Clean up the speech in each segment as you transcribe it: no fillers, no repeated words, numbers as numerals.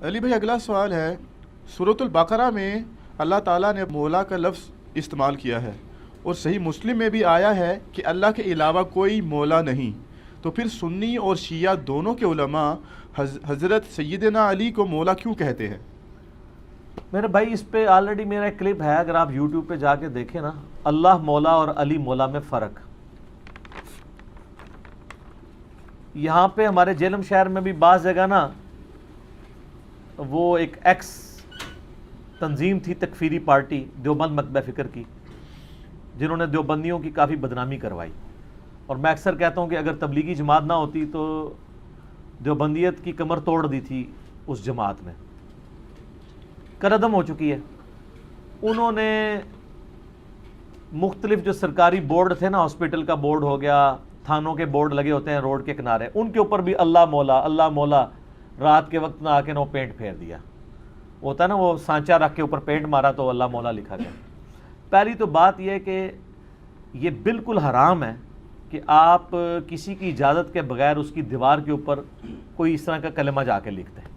علی بھائی اگلا سوال ہے، سورۃ البقرہ میں اللہ تعالیٰ نے مولا کا لفظ استعمال کیا ہے اور صحیح مسلم میں بھی آیا ہے کہ اللہ کے علاوہ کوئی مولا نہیں، تو پھر سنی اور شیعہ دونوں کے علماء حضرت سیدنا علی کو مولا کیوں کہتے ہیں؟ میرے بھائی اس پہ آلریڈی میرا ایک کلپ ہے، اگر آپ یوٹیوب پہ جا کے دیکھیں نا، اللہ مولا اور علی مولا میں فرق۔ یہاں پہ ہمارے جہلم شہر میں بھی بعض جگہ نا وہ ایک ایکس تنظیم تھی، تکفیری پارٹی دیوبند مکتبہ فکر کی، جنہوں نے دیوبندیوں کی کافی بدنامی کروائی، اور میں اکثر کہتا ہوں کہ اگر تبلیغی جماعت نہ ہوتی تو دیوبندیت کی کمر توڑ دی تھی اس جماعت میں، کردم ہو چکی ہے۔ انہوں نے مختلف جو سرکاری بورڈ تھے نا، ہاسپٹل کا بورڈ ہو گیا، تھانوں کے بورڈ لگے ہوتے ہیں روڈ کے کنارے، ان کے اوپر بھی اللہ مولا رات کے وقت نہ آ کے نہ پینٹ پھیر دیا، ہوتا ہے نا وہ سانچا رکھ کے اوپر پینٹ مارا تو اللہ مولا لکھا گیا۔ پہلی تو بات یہ ہے کہ یہ بالکل حرام ہے کہ آپ کسی کی اجازت کے بغیر اس کی دیوار کے اوپر کوئی اس طرح کا کلمہ جا کے لکھتے ہیں،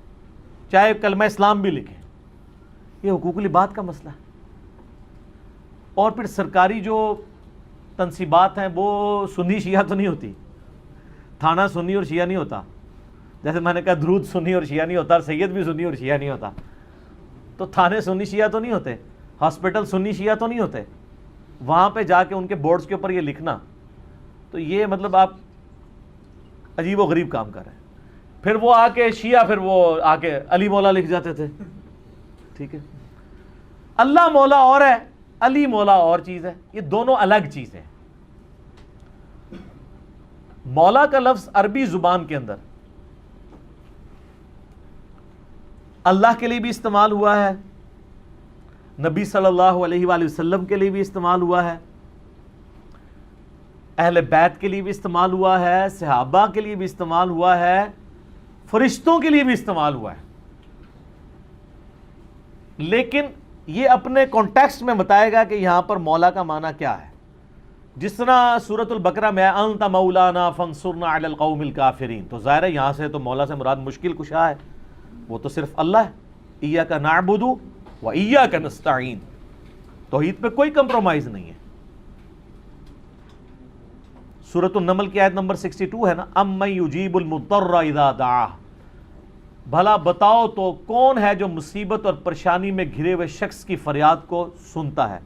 چاہے کلمہ اسلام بھی لکھیں، یہ حقوق العباد کا مسئلہ ہے۔ اور پھر سرکاری جو تنصیبات ہیں وہ سنی شیعہ تو نہیں ہوتی، تھانہ سنی اور شیعہ نہیں ہوتا، جیسے میں نے کہا درود سنی اور شیعہ نہیں ہوتا، اور سید بھی سنی اور شیعہ نہیں ہوتا، تو تھانے سنی شیعہ تو نہیں ہوتے، ہاسپٹل سنی شیعہ تو نہیں ہوتے، وہاں پہ جا کے ان کے بورڈز کے اوپر یہ لکھنا، تو یہ مطلب آپ عجیب و غریب کام کر رہے ہیں۔ پھر وہ آ کے شیعہ پھر وہ آ کے علی مولا لکھ جاتے تھے، ٹھیک ہے، اللہ مولا اور ہے، علی مولا اور چیز ہے، یہ دونوں الگ چیزیں ہیں۔ مولا کا لفظ عربی زبان کے اندر اللہ کے لیے بھی استعمال ہوا ہے، نبی صلی اللہ علیہ وآلہ وسلم کے لیے بھی استعمال ہوا ہے، اہل بیت کے لیے بھی استعمال ہوا ہے، صحابہ کے لیے بھی استعمال ہوا ہے، فرشتوں کے لیے بھی استعمال ہوا ہے، لیکن یہ اپنے کانٹیکسٹ میں بتائے گا کہ یہاں پر مولا کا معنی کیا ہے۔ جس طرح سورۃ البقرہ میں انت مولانا فانصرنا علی القوم الکافرین، تو ظاہر ہے یہاں سے تو مولا سے مراد مشکل کشا ہے، وہ تو صرف اللہ ہے، ایاک نعبد و ایاک نستعین، توحید پہ کوئی کمپرومائز نہیں ہے۔ سورۃ النمل کی آیت نمبر 62 ہے نا، امن یجیب المضطر اذا دعاہ، بھلا بتاؤ تو کون ہے جو مصیبت اور پریشانی میں گھرے ہوئے شخص کی فریاد کو سنتا ہے،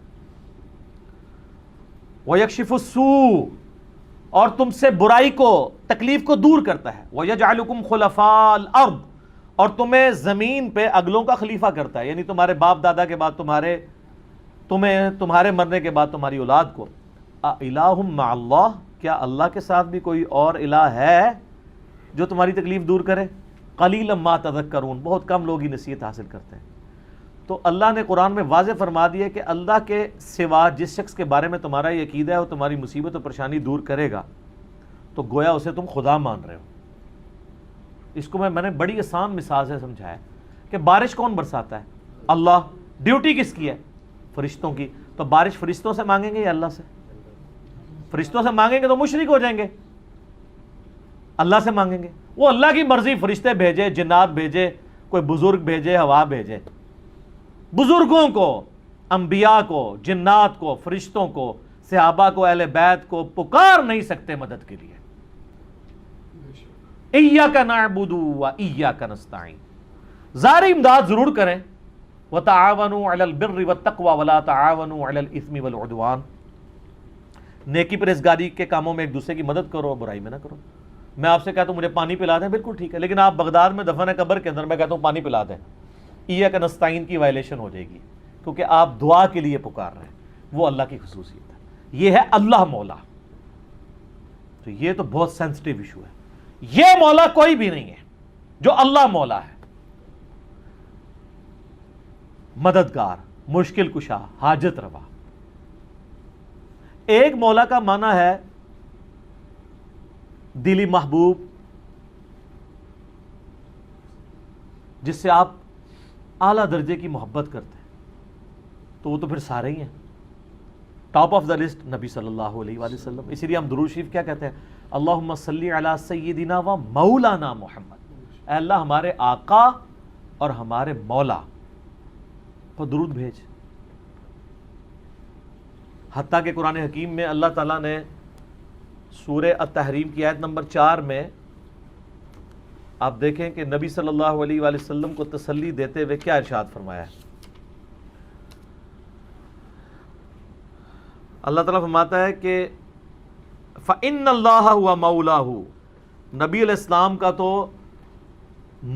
وَيَكْشِفُ السُّوءَ، اور تم سے برائی کو تکلیف کو دور کرتا ہے، وَيَجْعَلُكُمْ خُلَفَاءَ الْأَرْضِ، اور تمہیں زمین پہ اگلوں کا خلیفہ کرتا ہے، یعنی تمہارے باپ دادا کے بعد تمہارے مرنے کے بعد تمہاری اولاد کو۔ اِلَٰهٌ مَّعَ اللَّهِ، کیا اللہ کے ساتھ بھی کوئی اور الہ ہے جو تمہاری تکلیف دور کرے؟ قلیلا ما تذکرون، بہت کم لوگ ہی نصیحت حاصل کرتے ہیں۔ تو اللہ نے قرآن میں واضح فرما دیا کہ اللہ کے سوا جس شخص کے بارے میں تمہارا یہ عقیدہ ہے وہ تمہاری مصیبت و پریشانی دور کرے گا، تو گویا اسے تم خدا مان رہے ہو۔ اس کو میں نے بڑی آسان مثال سے سمجھایا کہ بارش کون برساتا ہے؟ اللہ۔ ڈیوٹی کس کی ہے؟ فرشتوں کی۔ تو بارش فرشتوں سے مانگیں گے یا اللہ سے؟ فرشتوں سے مانگیں گے تو مشرک ہو جائیں گے، اللہ سے مانگیں گے، وہ اللہ کی مرضی، فرشتے بھیجے، جنات بھیجے، کوئی بزرگ بھیجے، ہوا بھیجے، بزرگوں کو، انبیاء کو، جنات کو، فرشتوں کو، صحابہ کو، اہل بیت کو پکار نہیں سکتے مدد کے لیے۔ ایاک نعبد و ایاک نستعین، ظاہری امداد ضرور کریں، وتعاونوا علی البر والتقوی ولا تعاونوا علی الاثم والعدوان، نیکی پرہیزگاری کے کاموں میں ایک دوسرے کی مدد کرو، برائی میں نہ کرو۔ میں آپ سے کہتا ہوں مجھے پانی پلا دیں، بالکل ٹھیک ہے، لیکن آپ بغداد میں دفن ہے قبر کے اندر، میں کہتا ہوں پانی پلا دیں، ایاک نستعین کی وائلیشن ہو جائے گی، کیونکہ آپ دعا کے لیے پکار رہے ہیں، وہ اللہ کی خصوصیت ہے۔ یہ ہے اللہ مولا، تو یہ تو بہت سینسٹیو ایشو ہے۔ یہ مولا کوئی بھی نہیں ہے جو اللہ مولا ہے، مددگار، مشکل کشا، حاجت روا۔ ایک مولا کا معنی ہے دلی محبوب، جس سے آپ اعلیٰ درجے کی محبت کرتے ہیں، تو وہ تو پھر سارے ہی ہیں۔ ٹاپ آف دا لسٹ نبی صلی اللہ علیہ وآلہ وسلم، اسی لیے ہم درود شریف کیا کہتے ہیں؟ اللہم صلی علی سیدنا و مولانا محمد، اے اللہ ہمارے آقا اور ہمارے مولا پر درود بھیج. حتیٰ کہ قرآن حکیم میں اللہ تعالیٰ نے سورہ التحریم کی آیت نمبر 4 میں آپ دیکھیں کہ نبی صلی اللہ علیہ وآلہ وسلم کو تسلی دیتے ہوئے کیا ارشاد فرمایا ہے. اللہ تعالیٰ فرماتا ہے کہ فَإِنَّ اللَّهَ هُوَ مَوْلَاهُ، نبی علیہ السلام کا تو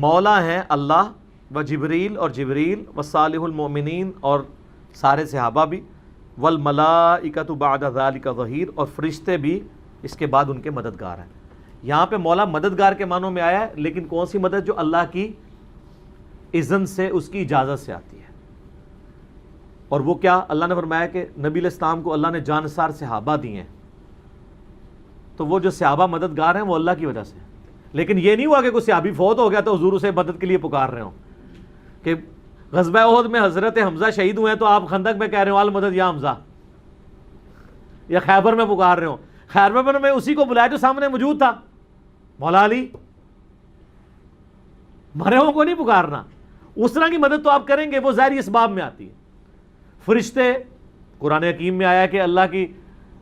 مولا ہیں اللہ، و جبریل اور جبریل، و صالح المؤمنین اور سارے صحابہ بھی، والملائکۃ بعد ذلک ظہیر، اور فرشتے بھی اس کے بعد ان کے مددگار ہیں. یہاں پہ مولا مددگار کے معنوں میں آیا ہے، لیکن کون سی مدد؟ جو اللہ کی اذن سے، اس کی اجازت سے آتی ہے. اور وہ کیا؟ اللہ نے فرمایا کہ نبی علیہ السلام کو اللہ نے جانسار صحابہ دیے ہیں، تو وہ جو صحابہ مددگار ہیں وہ اللہ کی وجہ سے. لیکن یہ نہیں ہوا کہ کوئی صحابی فوت ہو گیا تو حضور اسے مدد کے لیے پکار رہے ہوں کہ غزوہ احد میں حضرت حمزہ شہید ہوئے ہیں تو آپ خندق میں کہہ رہے ہو المدد یا حمزہ، یا خیبر میں پکار رہے ہو. خیبر میں اسی کو بلایا جو سامنے موجود تھا، مولا علی. مرے ہوں کو نہیں پکارنا. اس طرح کی مدد تو آپ کریں گے، وہ ظاہری اسباب میں آتی ہے. فرشتے، قرآن حکیم میں آیا کہ اللہ کی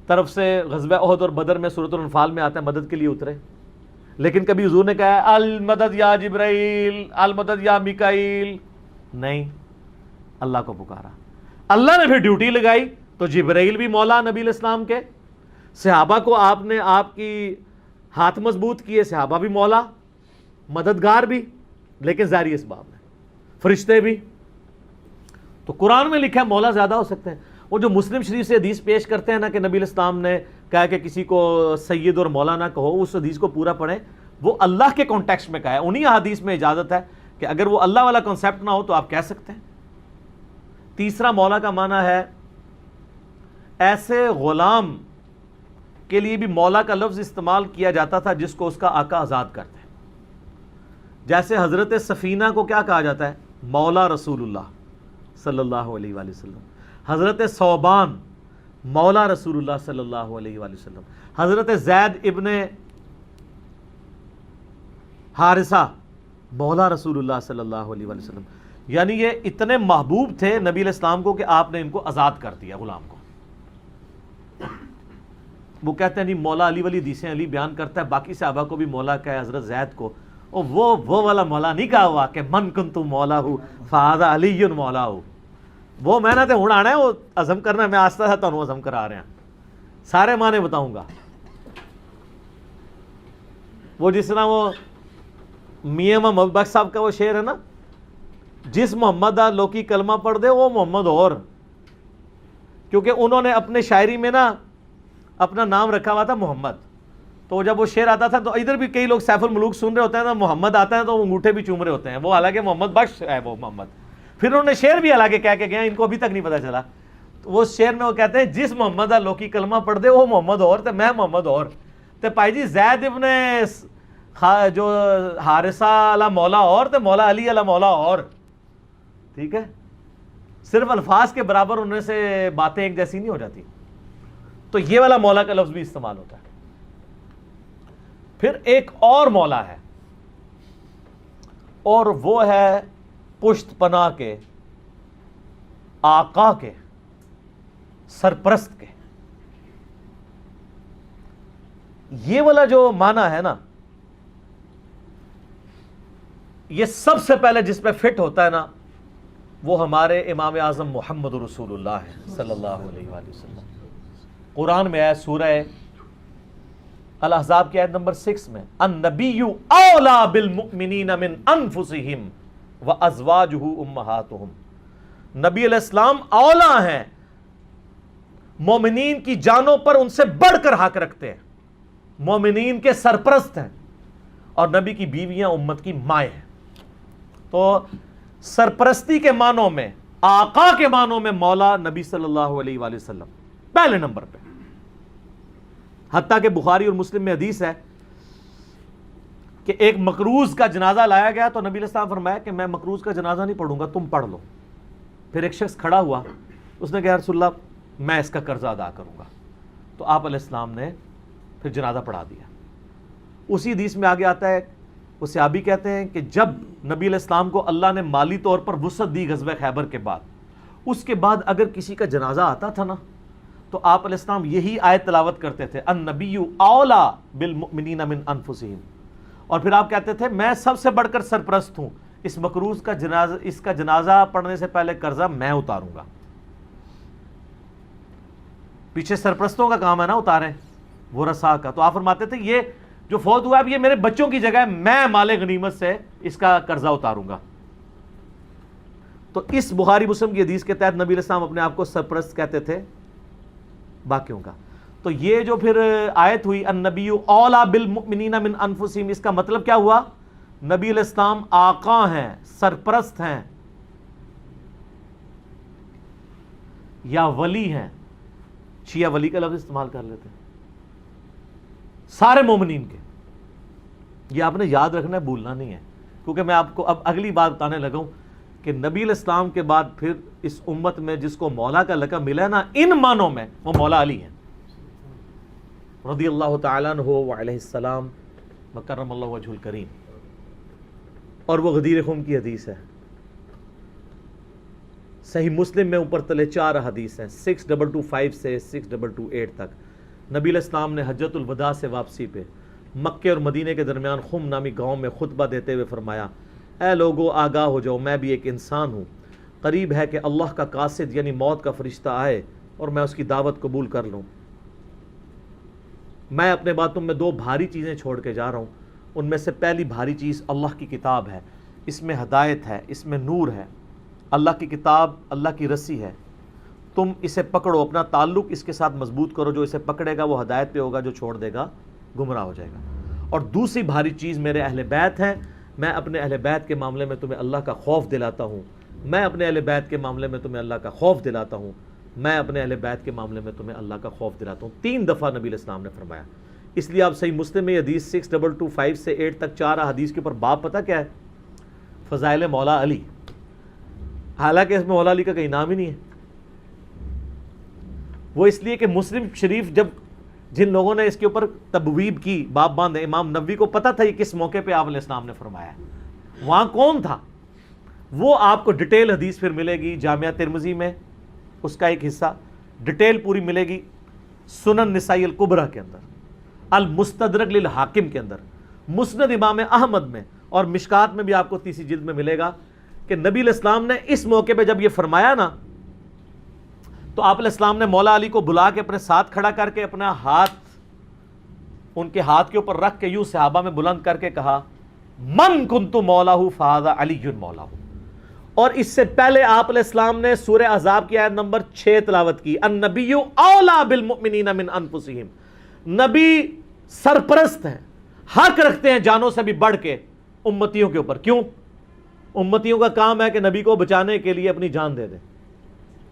طرف سے غزوہ احد اور بدر میں سورۃ الانفال میں آتا ہے مدد کے لیے اترے. لیکن کبھی حضور نے کہا ہے المدد یا جبرائیل، المدد یا میکائیل، نہیں، اللہ کو پکارا. اللہ نے پھر ڈیوٹی لگائی تو جبرائیل بھی مولا نبی علیہ السلام کے، صحابہ کو آپ نے آپ کی ہاتھ مضبوط کیے، صحابہ بھی مولا مددگار بھی، لیکن ظاہری اسباب میں. فرشتے بھی. تو قرآن میں لکھا ہے مولا زیادہ ہو سکتے ہیں. وہ جو مسلم شریف سے حدیث پیش کرتے ہیں نا کہ نبی علیہ السلام نے کہا کہ کسی کو سید اور مولا نہ کہو، اس حدیث کو پورا پڑھیں، وہ اللہ کے کانٹیکسٹ میں کہا ہے. انہی حدیث میں اجازت ہے کہ اگر وہ اللہ والا کنسیپٹ نہ ہو تو آپ کہہ سکتے ہیں. تیسرا مولا کا معنی ہے ایسے غلام کے لیے بھی مولا کا لفظ استعمال کیا جاتا تھا جس کو اس کا آقا آزاد کرتے ہیں. جیسے حضرت سفینہ کو کیا کہا جاتا ہے؟ مولا رسول اللہ صلی اللہ علیہ وآلہ وسلم. حضرت ثوبان مولا رسول اللہ صلی اللہ علیہ وآلہ وسلم. حضرت زید ابن حارثہ مولا رسول اللہ صلی اللہ علیہ وآلہ وسلم. یعنی یہ اتنے محبوب تھے نبی علیہ السلام کو کہ آپ نے ان کو آزاد کر دیا غلام کو. وہ کہتے ہیں نہیں مولا علی والی حدیثیں علی بیان کرتا ہے باقی صحابہ کو بھی مولا کہا ہے، حضرت زید کو. اور وہ والا مولا نہیں کہا ہوا کہ من کنت مولا ہوں فہذا علی مولا ہوں. وہ میں نے تو ہوں آنا ہے، وہ عزم کرنا ہے. میں آستہ آستہ تمہیں عزم کرا رہے ہیں، سارے معنی بتاؤں گا. وہ جس طرح وہ میاں محمد بخش صاحب کا وہ شعر ہے نا، جس محمد لوکی کلمہ پڑھ دے وہ محمد اور، کیونکہ انہوں نے اپنے شاعری میں نا اپنا نام رکھا ہوا تھا محمد. تو جب وہ شعر آتا تھا تو ادھر بھی کئی لوگ سیف الملوک سن رہے ہوتے ہیں تو محمد آتا ہے تو وہ انگوٹھے بھی چوم رہے ہوتے ہیں، وہ حالانکہ محمد بخش ہے وہ محمد. پھر انہوں نے شعر بھی حالانکہ کہہ کے گئے، ان کو ابھی تک نہیں پتہ چلا. تو وہ شعر میں وہ کہتے ہیں جس محمد لوکی کلمہ پڑھ دے وہ محمد اور تے میں محمد اور. تے پائی جی زید ابن جو حارثہ علی مولا اور تے مولا علی علی مولا اور. ٹھیک ہے، صرف الفاظ کے برابر ہونے سے باتیں ایک جیسی نہیں ہو جاتی. تو یہ والا مولا کا لفظ بھی استعمال ہوتا ہے. پھر ایک اور مولا ہے اور وہ ہے پشت پناہ کے، آقا کے، سرپرست کے. یہ والا جو معنی ہے نا، یہ سب سے پہلے جس پہ فٹ ہوتا ہے نا وہ ہمارے امام اعظم محمد رسول اللہ ہے صلی اللہ علیہ وآلہ وسلم. قرآن میں ہے سورہ الاحزاب کی آیت نمبر 6 میں النبی اولا بالمؤمنین من انفسہم وازواجہ امہاتہم. نبی علیہ السلام اولا ہیں، مومنین کی جانوں پر ان سے بڑھ کر حق رکھتے ہیں، مومنین کے سرپرست ہیں، اور نبی کی بیویاں امت کی مائیں ہیں. تو سرپرستی کے معنوں میں، آقا کے معنوں میں مولا نبی صلی اللہ علیہ وآلہ وسلم پہلے نمبر پہ. حتیٰ کہ بخاری اور مسلم میں حدیث ہے کہ ایک مقروض کا جنازہ لایا گیا تو نبی علیہ السلام فرمایا کہ میں مقروض کا جنازہ نہیں پڑھوں گا، تم پڑھ لو. پھر ایک شخص کھڑا ہوا، اس نے کہا رسول اللہ میں اس کا قرضہ ادا کروں گا. تو آپ علیہ السلام نے پھر جنازہ پڑھا دیا. اسی حدیث میں آگے آتا ہے وہ صحابی کہتے ہیں کہ جب نبی علیہ السلام کو اللہ نے مالی طور پر وسعت دی غزوہ خیبر کے بعد، اس کے بعد اگر کسی کا جنازہ آتا تھا نا تو آپ علیہ السلام یہی آیت تلاوت کرتے تھے، النبی اولا بالمؤمنین من انفسہم، اور پھر آپ کہتے تھے میں سب سے بڑھ کر سرپرست ہوں، اس مکروز کا جنازہ، اس کا جنازہ پڑھنے سے پہلے قرضہ میں اتاروں گا۔ پیچھے سرپرستوں کا کام ہے نا اتاریں ورثاء کا، تو آپ فرماتے تھے یہ جو فوت ہوا ہے اب یہ میرے بچوں کی جگہ ہے، میں مال غنیمت سے اس کا قرضہ اتاروں گا۔ تو اس بخاری مسلم کی حدیث کے تحت نبی علیہ السلام اپنے آپ کو سرپرست کہتے تھے باقیوں کا۔ تو یہ جو پھر آیت ہوئی النبی اولا بالمؤمنین من انفسہم، اس کا مطلب کیا ہوا؟ نبی علیہ السلام آقا ہیں، سرپرست ہیں یا ولی ہیں، شیعہ ولی کا لفظ استعمال کر لیتے ہیں سارے مومنین کے۔ یہ آپ نے یاد رکھنا ہے، بھولنا نہیں ہے، کیونکہ میں آپ کو اب اگلی بات بتانے لگا ہوں کہ نبی علیہ السلام کے بعد پھر اس امت میں جس کو مولا کا لقب ملا ہے نا ان معنوں میں، وہ مولا علی ہیں رضی اللہ تعالیٰ عنہ وعلیہ السلام وکرم اللہ وجہ الکریم۔ اور وہ غدیر خم کی حدیث ہے، صحیح مسلم میں اوپر تلے 4 حدیث ہیں، 6225 سے 6228 تک۔ نبی علیہ السلام نے حجۃ الوداع سے واپسی پہ مکے اور مدینے کے درمیان خم نامی گاؤں میں خطبہ دیتے ہوئے فرمایا، اے لوگو آگاہ ہو جاؤ، میں بھی ایک انسان ہوں، قریب ہے کہ اللہ کا قاصد یعنی موت کا فرشتہ آئے اور میں اس کی دعوت قبول کر لوں۔ میں اپنے بعد تم میں 2 بھاری چیزیں چھوڑ کے جا رہا ہوں، ان میں سے پہلی بھاری چیز اللہ کی کتاب ہے، اس میں ہدایت ہے، اس میں نور ہے۔ اللہ کی کتاب اللہ کی رسی ہے، تم اسے پکڑو، اپنا تعلق اس کے ساتھ مضبوط کرو، جو اسے پکڑے گا وہ ہدایت پہ ہوگا، جو چھوڑ دے گا گمراہ ہو جائے گا۔ اور دوسری بھاری چیز میرے اہل بیت ہیں، میں اپنے اہل بیت کے معاملے میں تمہیں اللہ کا خوف دلاتا ہوں، میں اپنے اہل بیت کے معاملے میں تمہیں اللہ کا خوف دلاتا ہوں، میں اپنے اہل بیت کے معاملے میں تمہیں اللہ کا خوف دلاتا ہوں۔ 3 دفعہ نبی علیہ السلام نے فرمایا۔ اس لیے آپ صحیح مسلم میں حدیث 6225 سے 8 تک 4 حدیث کے اوپر باب پتہ کیا ہے؟ فضائل مولا علی، حالانکہ اس میں مولا علی کا کہیں نام ہی نہیں ہے۔ وہ اس لیے کہ مسلم شریف جب جن لوگوں نے اس کے اوپر تبویب کی، باب باندھے، امام نووی کو پتہ تھا یہ کس موقع پہ آپ علیہ السلام نے فرمایا ہے، وہاں کون تھا، وہ آپ کو ڈیٹیل حدیث پھر ملے گی جامعہ ترمذی میں، اس کا ایک حصہ ڈیٹیل پوری ملے گی سنن نسائی الکبریٰ کے اندر، المستدرک للحاکم کے اندر، مسند امام احمد میں، اور مشکات میں بھی آپ کو 3 جلد میں ملے گا کہ نبی علیہ السلام نے اس موقع پہ جب یہ فرمایا نا تو آپ علیہ السلام نے مولا علی کو بلا کے اپنے ساتھ کھڑا کر کے اپنا ہاتھ ان کے ہاتھ کے اوپر رکھ کے یوں صحابہ میں بلند کر کے کہا، من کنت مولاہ فہذا علی مولاہ۔ اور اس سے پہلے آپ علیہ السلام نے سورہ احزاب کی آیت نمبر 6 تلاوت کی، النبی اولا بالمؤمنین من انفسہم، نبی سرپرست ہیں، حق رکھتے ہیں جانوں سے بھی بڑھ کے امتیوں کے اوپر۔ کیوں؟ امتیوں کا کام ہے کہ نبی کو بچانے کے لیے اپنی جان دے دیں،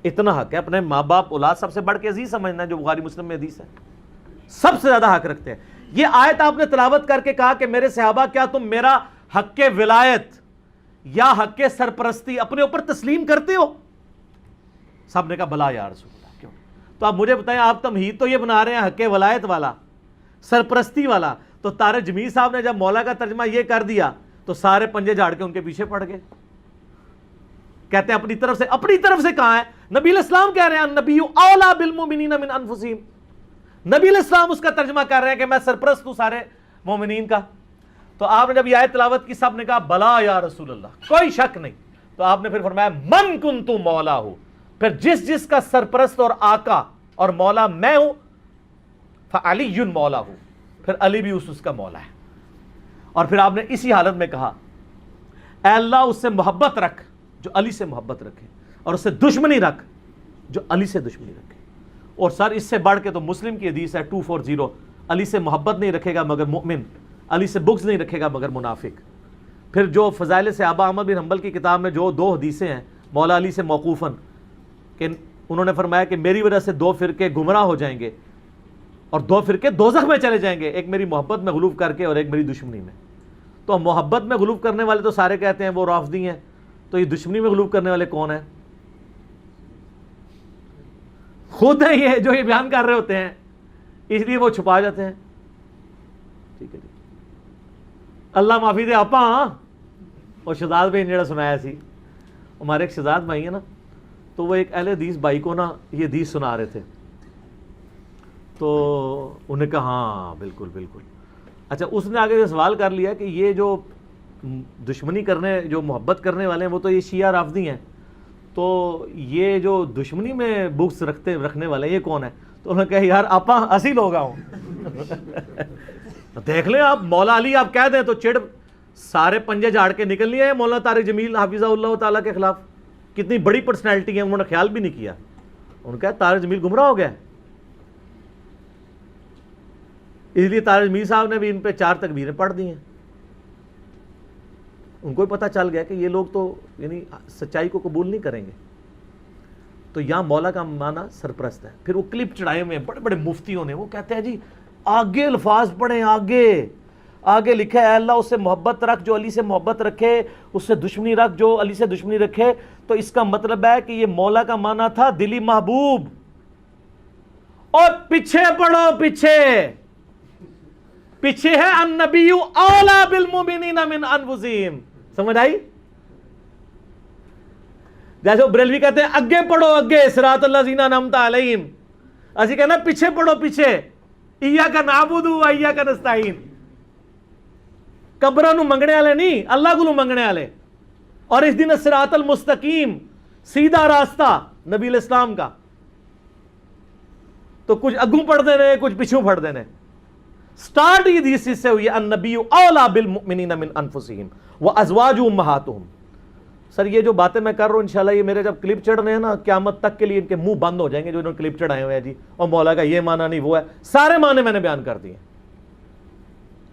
اتنا حق ہے، اپنے ماں باپ اولاد سب سے بڑھ کے عزیز سمجھنا ہے، جو بخاری مسلم میں حدیث ہے، سب سے زیادہ حق رکھتے ہیں۔ یہ آیت آپ نے تلاوت کر کے کہا کہ میرے صحابہ کیا تم میرا حق ولایت یا حق سرپرستی اپنے اوپر تسلیم کرتے ہو؟ سب نے کہا بلا یا رسول اللہ۔ کیوں؟ تو آپ مجھے بتائیں، آپ تمہید تو یہ بنا رہے ہیں حق ولایت والا، سرپرستی والا، تو طارق جمیل صاحب نے جب مولا کا ترجمہ یہ کر دیا تو سارے پنجے جھاڑ کے ان کے پیچھے پڑ گئے، کہتے ہیں اپنی طرف سے کہاں ہے؟ نبی علیہ السلام کہہ رہے ہیں النبی اولا بالمؤمنین من انفسہم، نبی علیہ السلام اس کا ترجمہ کر رہے ہیں کہ میں سرپرست ہوں سارے مومنین کا۔ تو آپ نے جب یہ آیت تلاوت کی سب نے کہا بلا یا رسول اللہ، کوئی شک نہیں۔ تو آپ نے پھر فرمایا من کنت مولا ہو، پھر جس کا سرپرست اور آقا اور مولا میں ہوں، فعلی مولا ہوں، پھر علی بھی اس کا مولا ہے۔ اور پھر آپ نے اسی حالت میں کہا اے اللہ اس سے محبت رکھ جو علی سے محبت رکھے، اور اس سے دشمنی رکھ جو علی سے دشمنی رکھے۔ اور سر اس سے بڑھ کے تو مسلم کی حدیث ہے 240، علی سے محبت نہیں رکھے گا مگر مؤمن، علی سے بغض نہیں رکھے گا مگر منافق۔ پھر جو فضائل صحابہ احمد بن حنبل کی کتاب میں جو 2 حدیثیں ہیں مولا علی سے موقوفاً کہ انہوں نے فرمایا کہ میری وجہ سے 2 فرقے گمراہ ہو جائیں گے اور 2 فرقے دوزخ میں چلے جائیں گے، ایک میری محبت میں غلوف کر کے اور ایک میری دشمنی میں۔ تو محبت میں غلوف کرنے والے تو سارے کہتے ہیں وہ رافضی ہیں، تو یہ دشمنی میں غلوف کرنے والے کون ہیں؟ خود ہیں یہ جو یہ بیان کر رہے ہوتے ہیں، اس لیے وہ چھپا جاتے ہیں۔ ٹھیک ہے جی، اللہ معافی دے آپ اور شہزاد بھائی نے جڑا سنایا سی، ہمارے ایک شہزاد بھائی ہیں نا، تو وہ ایک اہل حدیث بھائی کو نا یہ حدیث سنا رہے تھے، تو انہوں نے کہا ہاں بالکل بالکل. اچھا اس نے آگے سے سوال کر لیا کہ یہ جو دشمنی کرنے، جو محبت کرنے والے ہیں وہ تو یہ شیعہ رافضی ہیں، تو یہ جو دشمنی میں بغض رکھنے والے ہیں یہ کون ہے؟ تو انہوں نے کہا یار آپا اسی لوگ آؤں. دیکھ لیں آپ مولا علی آپ کہہ دیں تو چڑ سارے پنجے جھاڑ کے نکل لیے ہیں مولانا طارق جمیل حافظہ اللہ تعالیٰ کے خلاف. کتنی بڑی پرسنالٹی ہے، انہوں نے خیال بھی نہیں کیا. انہوں نے کہا طارق جمیل گمراہ ہو گیا، اس لیے طارق جمیل صاحب نے بھی ان پہ 4 تکبیریں پڑھ دی ہیں. ان کو بھی پتہ چل گیا کہ یہ لوگ تو یعنی سچائی کو قبول نہیں کریں گے. تو یہاں مولا کا معنی سرپرست ہے. پھر وہ کلپ چڑھائے ہوئے ہیں بڑے بڑے مفتیوں نے، وہ کہتے ہیں جی آگے الفاظ پڑھیں، آگے لکھا ہے اے اللہ اس سے محبت رکھ جو علی سے محبت رکھے، اس سے دشمنی رکھ جو علی سے دشمنی رکھے. تو اس کا مطلب ہے کہ یہ مولا کا معنی تھا دلی محبوب. اور پیچھے پڑھو، پیچھے ہے النبی اولا بالمؤمنین من انفسہم. سمجھ آئی؟ جیسے وہ بریلوی کہتے ہیں اگے پڑھو، اگے صراط الذین انعمت علیہم، اسی کہنا پیچھے پڑھو، پیچھے ایاک نعبد و ایاک نستعین. قبراں نو منگنے والے نہیں، اللہ کو منگنے والے. اور اس دن صراط المستقیم، سیدھا راستہ نبی الاسلام کا. تو کچھ اگوں پڑھ دینے، کچھ پیچھوں پڑھ دینے. سٹارٹ یہ حدیث سے ہوئی النبی اولا بالمؤمنین من انفسہم وازواجہ امہاتہم. سر یہ جو باتیں میں کر رہا ہوں انشاءاللہ یہ میرے جب کلپ چڑھ رہے ہیں نا قیامت تک کے لیے ان کے منہ بند ہو جائیں گے جو انہوں نے کلپ چڑھائے ہوئے ہیں جی اور مولا کا یہ معنی نہیں وہ ہے. سارے معنی میں نے بیان کر دیے.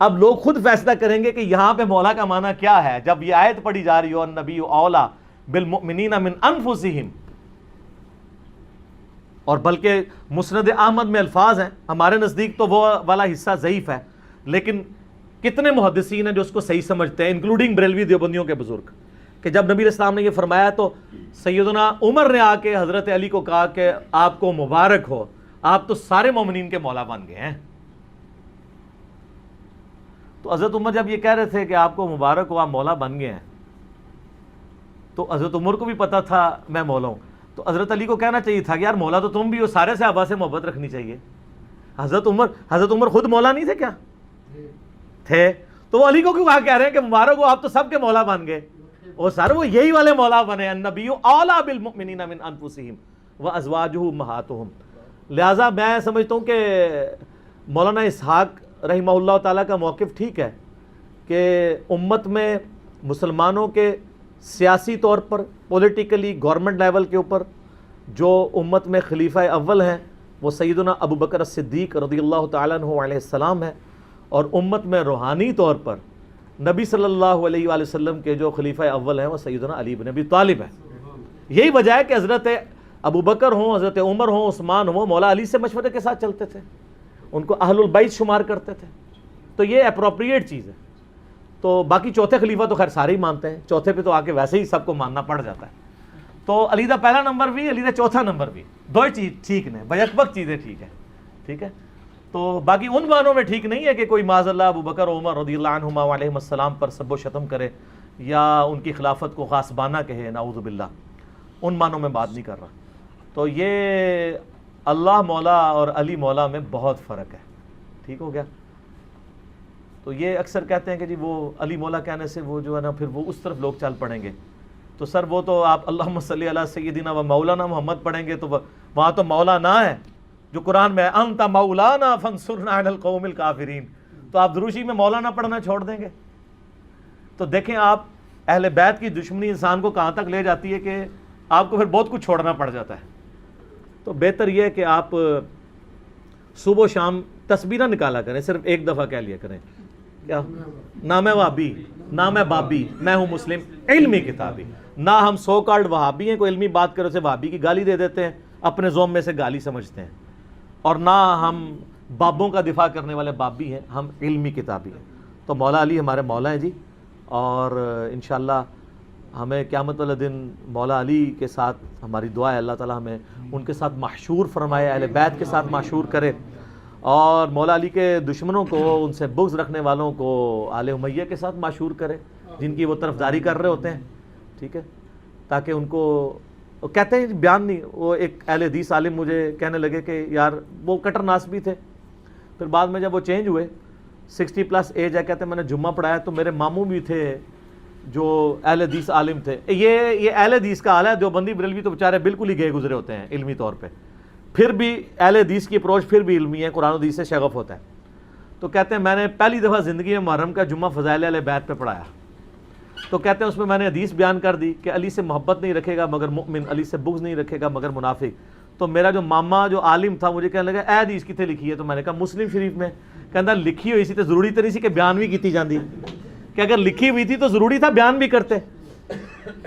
اب لوگ خود فیصلہ کریں گے کہ یہاں پہ مولا کا معنی کیا ہے. جب یہ آیت پڑھی جا رہی ہو النبی اولا بالمؤمنین من انفسہم، اور بلکہ مسند احمد میں الفاظ ہیں، ہمارے نزدیک تو وہ والا حصہ ضعیف ہے، لیکن کتنے محدثین ہیں جو اس کو صحیح سمجھتے ہیں انکلوڈنگ بریلوی دیوبندیوں کے بزرگ، کہ جب نبی اسلام نے یہ فرمایا تو سیدنا عمر نے آ کے حضرت علی کو کہا کہ آپ کو مبارک ہو، آپ تو سارے مومنین کے مولا بن گئے ہیں. تو حضرت عمر جب یہ کہہ رہے تھے کہ آپ کو مبارک ہو آپ مولا بن گئے ہیں، تو حضرت عمر کو بھی پتا تھا میں مولا ہوں. تو حضرت علی کو کہنا چاہیے تھا کہ یار مولا تو تم بھی ہو، سارے صحابہ سے محبت رکھنی چاہیے. حضرت عمر خود مولا نہیں تھے کیا؟ تھے. تو وہ علی کو کیوں کہہ رہے ہیں کہ مبارک ہو آپ تو سب کے مولا بن گئے؟ اور سر وہ یہی والے مولا بنے النبی اولا بالمؤمنین من انفسہم وازواجہ امہاتہم. لہٰذا میں سمجھتا ہوں کہ مولانا اسحاق رحمہ اللہ تعالیٰ کا موقف ٹھیک ہے کہ امت میں مسلمانوں کے سیاسی طور پر پولیٹیکلی گورنمنٹ لیول کے اوپر جو امت میں خلیفہ اول ہیں وہ سیدنا ابو بکر الصدیق رضی اللہ تعالیٰ عنہ علیہ السلام ہے، اور امت میں روحانی طور پر نبی صلی اللہ علیہ وآلہ وسلم کے جو خلیفہ اول ہیں وہ سیدنا علی بن ابی طالب ہیں. یہی وجہ ہے کہ حضرت ابو بکر ہوں، حضرت عمر ہوں، عثمان ہوں، مولا علی سے مشورے کے ساتھ چلتے تھے، ان کو اہل البیت شمار کرتے تھے. تو یہ اپروپریٹ چیز ہے. تو باقی چوتھے خلیفہ تو خیر سارے ہی مانتے ہیں، چوتھے پہ تو آ کے ویسے ہی سب کو ماننا پڑ جاتا ہے. تو علی دا پہلا نمبر بھی، علی دا چوتھا نمبر بھی، دو ہی چیز ٹھیک نے، بیک وقت چیزیں ٹھیک ہے. ٹھیک ہے. تو باقی ان معنوں میں ٹھیک نہیں ہے کہ کوئی معاذ اللہ ابو بکر عمر رضی اللہ عنہما علیہم السلام پر سب و شتم کرے یا ان کی خلافت کو غاصبانہ کہے، نعوذ باللہ. ان معنوں میں بات نہیں کر رہا. تو یہ اللہ مولا اور علی مولا میں بہت فرق ہے. ٹھیک ہو گیا. تو یہ اکثر کہتے ہیں کہ جی وہ علی مولا کہنے سے وہ جو ہے نا پھر وہ اس طرف لوگ چل پڑیں گے. تو سر وہ تو آپ اللہم صلی علی سیدنا و مولانا محمد پڑھیں گے تو وہاں تو مولا نہ ہے جو قرآن میں انت مولانا فانصرنا علی القوم الکافرین. تو آپ دروشی میں مولانا پڑھنا چھوڑ دیں گے. تو دیکھیں آپ اہل بیت کی دشمنی انسان کو کہاں تک لے جاتی ہے کہ آپ کو پھر بہت کچھ چھوڑنا پڑ جاتا ہے. تو بہتر یہ ہے کہ آپ صبح و شام تسبیح نکالا کریں، صرف ایک دفعہ کہہ لیا کریں کیا نہ میں وہابی نہ میں بابی، میں ہوں مسلم علمی کتابی. نہ ہم سو کالڈ وہابی ہیں، کوئی علمی بات کرو سے وہابی کی گالی دے دیتے ہیں، اپنے زوم میں سے گالی سمجھتے ہیں. اور نہ ہم بابوں کا دفاع کرنے والے بابی ہیں، ہم علمی کتابی ہیں. تو مولا علی ہمارے مولا ہیں جی. اور انشاءاللہ ہمیں قیامت والے دن مولا علی کے ساتھ ہماری دعا ہے اللہ تعالیٰ ہمیں ان کے ساتھ محشور فرمائے، اہل بیت کے ساتھ محشور کرے. اور مولا علی کے دشمنوں کو، ان سے بغض رکھنے والوں کو آل امیہ کے ساتھ معشور کرے جن کی وہ طرفداری کر رہے ہوتے ہیں، ٹھیک ہے، تاکہ ان کو کہتے ہیں بیان نہیں. وہ ایک اہل حدیث عالم مجھے کہنے لگے کہ یار وہ کٹر ناس بھی تھے، پھر بعد میں جب وہ چینج ہوئے 60+ ایج ہے، کہتے ہیں میں نے جمعہ پڑھایا تو میرے ماموں بھی تھے جو اہل حدیث عالم تھے. یہ اہل حدیث کا حال ہے. دیوبندی بریلوی تو بیچارے بالکل ہی گئے گزرے ہوتے ہیں علمی طور پہ، پھر بھی اہل حدیث کی اپروچ پھر بھی علمی ہے، قرآن و حدیث سے شغف ہوتا ہے. تو کہتے ہیں میں نے پہلی دفعہ زندگی میں محرم کا جمعہ فضائل اہل بیت پہ پڑھایا، تو کہتے ہیں اس میں میں نے حدیث بیان کر دی کہ علی سے محبت نہیں رکھے گا مگر مؤمن، علی سے بغض نہیں رکھے گا مگر منافق. تو میرا جو ماما جو عالم تھا مجھے کہنے لگا اے حدیث کتنے لکھی ہے؟ تو میں نے کہا مسلم شریف میں. کہتا لکھی ہوئی سی تو ضروری تو نہیں سی کہ بیان بھی کیتی جاندی، کہ اگر لکھی ہوئی تھی تو ضروری تھا بیان بھی کرتے.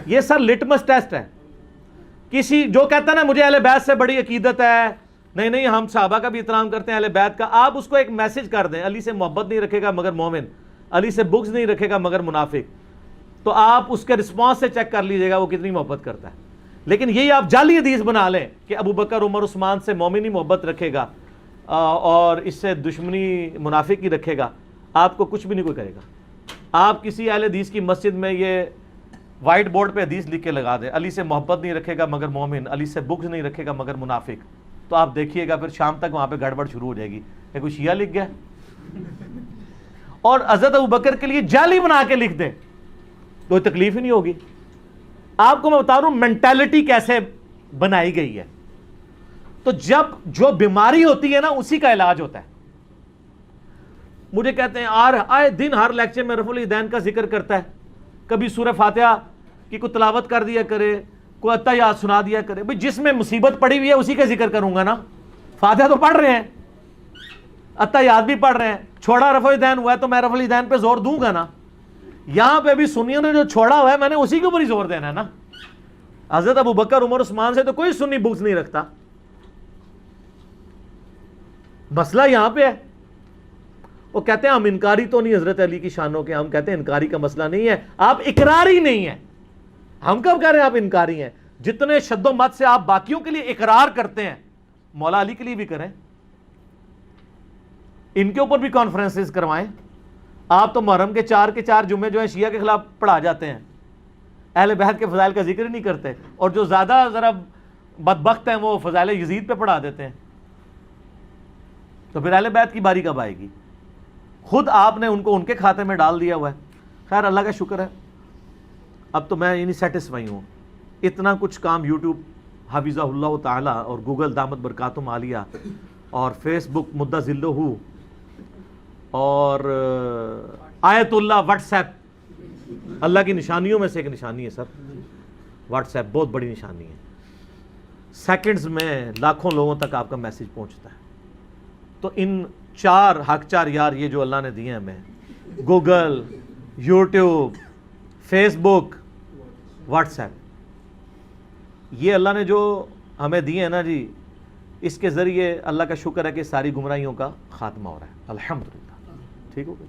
یہ سر لٹمس ٹیسٹ ہے. کسی جو کہتا ہے نا مجھے اہل بیت سے بڑی عقیدت ہے، نہیں نہیں ہم صحابہ کا بھی احترام کرتے ہیں اہل بیت کا، آپ اس کو ایک میسج کر دیں علی سے محبت نہیں رکھے گا مگر مومن، علی سے بغض نہیں رکھے گا مگر منافق، تو آپ اس کے رسپانس سے چیک کر لیجئے گا وہ کتنی محبت کرتا ہے. لیکن یہی آپ جعلی حدیث بنا لیں کہ ابو بکر عمر عثمان سے مومن ہی محبت رکھے گا اور اس سے دشمنی منافق ہی رکھے گا، آپ کو کچھ بھی نہیں کوئی کرے گا. آپ کسی اہل حدیث کی مسجد میں یہ وائٹ بورڈ پہ حدیث لکھ کے لگا دیں علی سے محبت نہیں رکھے گا مگر مومن، علی سے بغض نہیں رکھے گا مگر منافق، تو آپ دیکھیے گا پھر شام تک وہاں پہ گڑبڑ شروع ہو جائے گی کہ کوئی شیعہ لکھ گیا. اور حضرت ابو بکر کے لیے جعلی بنا کے لکھ دیں، کوئی تکلیف ہی نہیں ہوگی. آپ کو میں بتا رہا ہوں مینٹالٹی کیسے بنائی گئی ہے. تو جب جو بیماری ہوتی ہے نا اسی کا علاج ہوتا ہے. مجھے کہتے ہیں آئے دن ہر لیکچر میں رفع الیدین کا ذکر کرتا ہے، کبھی سورہ فاتحہ کی کوئی تلاوت کر دیا کرے، کوئی اتحیات سنا دیا کرے. بھئی جس میں مصیبت پڑی ہوئی ہے اسی کا ذکر کروں گا نا. فاتحہ تو پڑھ رہے ہیں، اتحیات بھی پڑھ رہے ہیں، چھوڑا رفع الیدین ہوا ہے تو میں رفع الیدین پہ زور دوں گا نا. یہاں پہ بھی سنیوں نے جو چھوڑا ہوا ہے میں نے اسی کے اوپر ہی زور دینا ہے نا. حضرت ابو بکر عمر عثمان سے تو کوئی سنی بغض نہیں رکھتا. مسئلہ یہاں پہ ہے. وہ کہتے ہیں ہم انکاری تو نہیں حضرت علی کی شانوں کے، ہم کہتے ہیں انکاری کا مسئلہ نہیں ہے، آپ اقراری نہیں ہیں. ہم کب کہہ رہے ہیں آپ انکاری ہیں؟ جتنے شد و مت سے آپ باقیوں کے لیے اقرار کرتے ہیں مولا علی کے لیے بھی کریں، ان کے اوپر بھی کانفرنسز کروائیں. آپ تو محرم کے 4 جمعے جو ہیں شیعہ کے خلاف پڑھا جاتے ہیں، اہل بیت کے فضائل کا ذکر ہی نہیں کرتے، اور جو زیادہ ذرا بدبخت ہیں وہ فضائل یزید پہ پڑھا دیتے ہیں. تو پھر اہل بیت کی باری کب آئے گی؟ خود آپ نے ان کو ان کے کھاتے میں ڈال دیا ہوا ہے. خیر اللہ کا شکر ہے اب تو میں نہیں سیٹسفائی ہوں. اتنا کچھ کام یوٹیوب حفظہ اللہ تعالی اور گوگل دامت برکاتہم عالیہ اور فیس بک مدہ ذلہ اور آیت اللہ واٹس ایپ، اللہ کی نشانیوں میں سے ایک نشانی ہے سر واٹس ایپ، بہت بڑی نشانی ہے. سیکنڈز میں لاکھوں لوگوں تک آپ کا میسیج پہنچتا ہے. تو ان 4 حق 4 یار یہ جو اللہ نے دیے ہیں ہمیں، گوگل، یوٹیوب، فیس بک، واٹس ایپ، یہ اللہ نے جو ہمیں دیے ہیں نا جی، اس کے ذریعے اللہ کا شکر ہے کہ ساری گمراہیوں کا خاتمہ ہو رہا ہے الحمدللہ. ٹھیک ہو گیا.